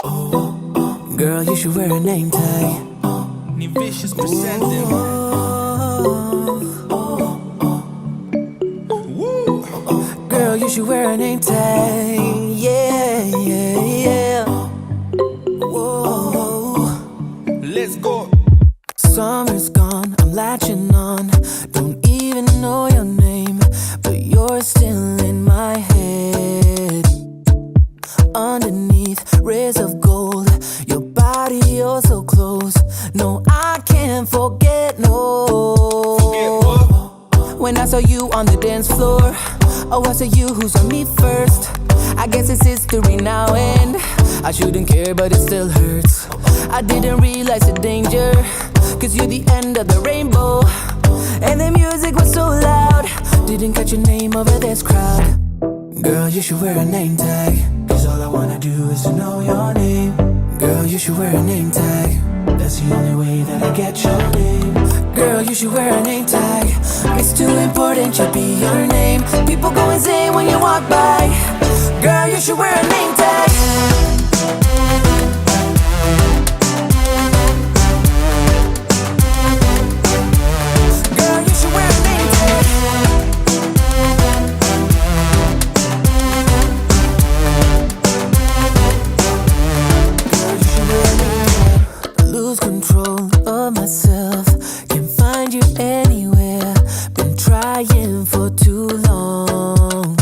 Girl, you should wear a name tag. Vicious presenting. Girl, you should wear a name tag. Yeah, yeah, yeah. Whoa. Let's go. Summer's gone, I'm latching on. Don't even know your name, but you're still in my head. Underneath rays of gold, your body, you're so close. No, I can't forget, no. Forget what? When I saw you on the dance floor, oh, I saw you who saw me first. I guess it's history now, and I shouldn't care, but it still hurts. I didn't realize the danger, cause you're the end of the rainbow. And the music was so loud, didn't catch your name over this crowd. Girl, you should wear a name tag, cause all I wanna do is to know your name. Girl, you should wear a name tag, that's the only way that I get your name. Girl, you should wear a name tag, it's too important, should be your name. People go insane when you walk by. Girl, you should wear a name tag. Girl, you should wear a name tag. Girl, you should wear a name tag. Lose control of myself, can't find you anywhere. Been trying for too long.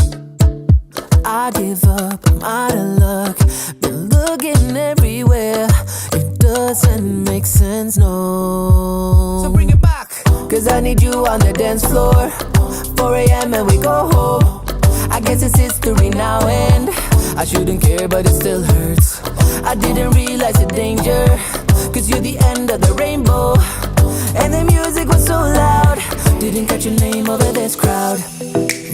I give up, I'm out of luck. Been looking everywhere, it doesn't make sense, no. So bring it back. Cause I need you on the dance floor. 4 a.m. and we go home. I guess it's history now, and I shouldn't care, but it still hurts. I didn't realize the danger, cause you're the end of the rainbow. And the music was so loud, didn't catch your name over this crowd.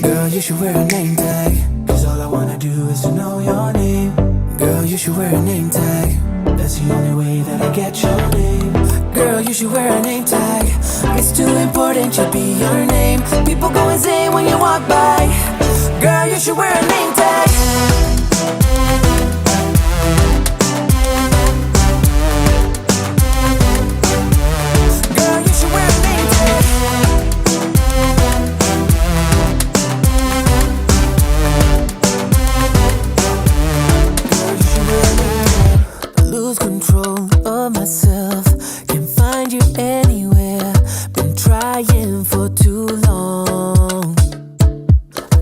Girl, you should wear a name tag, cause all I wanna do is to know your name. Girl, you should wear a name tag, that's the only way that I get your name. Girl, you should wear a name tag, it's too important, should be your name. People go insane when you walk by. Girl, you should wear a name tag. Girl, you should wear a name tag. Girl, you should wear a name tag. Lose control of myself, can't find you anywhere. Been trying for too long.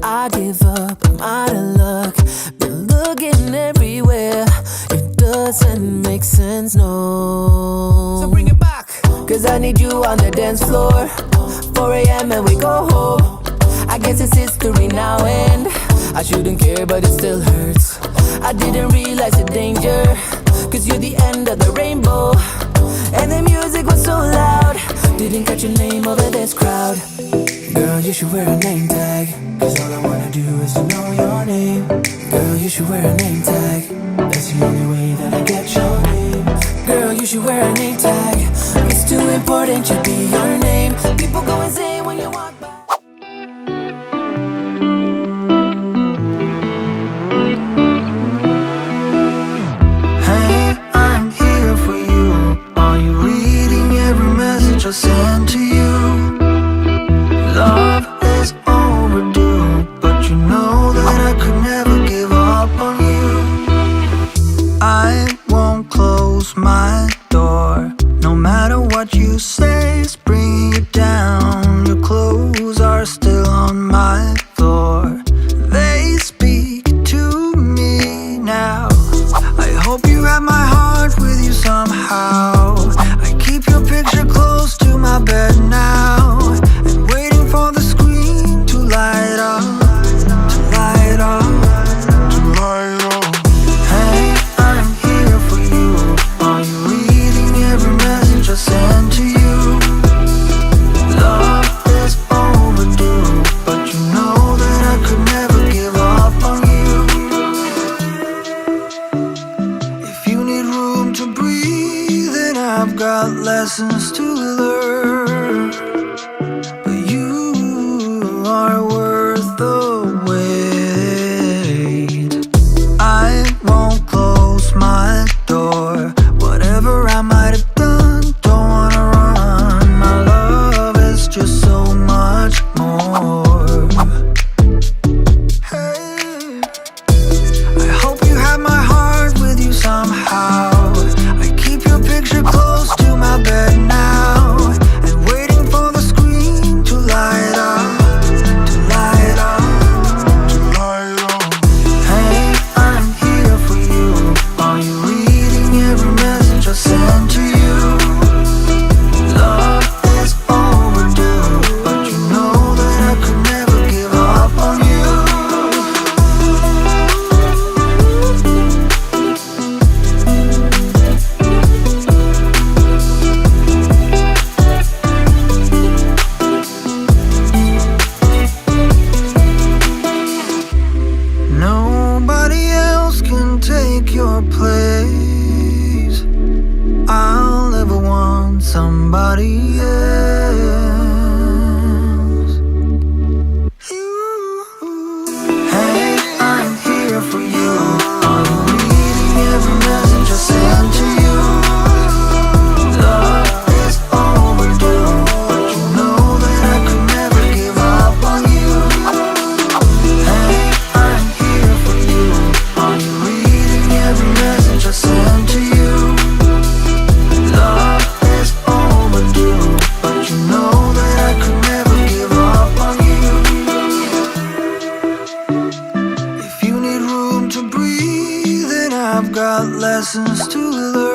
I give up, I'm out of luck. Been looking everywhere, it doesn't make sense, no. So bring it back. Cause I need you on the dance floor. 4 a.m. and we go home. I guess it's history now, and I shouldn't care, but it still hurts. I didn't realize the danger, cause you're the end of the rainbow. And the music was so loud, didn't catch your name over this crowd. Girl, you should wear a name tag, cause all I wanna do is to know your name. Girl, you should wear a name tag, that's the only way that I get your name. Girl, you should wear a name tag, it's too important, should be your name. People go insane when you walk by. Hey, I'm here for you. Are you reading every message I send to you? Love is overdue, but you know that I could never give up on you. I won't close my door, no matter what you say is bringing you down. Your clothes are still on my floor, they speak to me now. I hope you have my heart with you somehow. I keep your picture close to my bed now, and waiting for the screen to light up, to light up, to light up. Hey, I'm here for you. Are you reading every message I send to you? Love is overdue, but you know that I could never give up on you. If you need room to breathe, then I've got lessons to learn. But you are worth the wait. I won't close my take your place. I'll never want somebody else. Hey, I'm here for you. I'm reading every message I send to you. Love is overdue, but you know that I could never give up on you. Hey, I'm here for you. Are you reading every message I send to you? Love is overdue, but you know that I could never give up on you. If you need room to breathe, then I've got lessons to learn.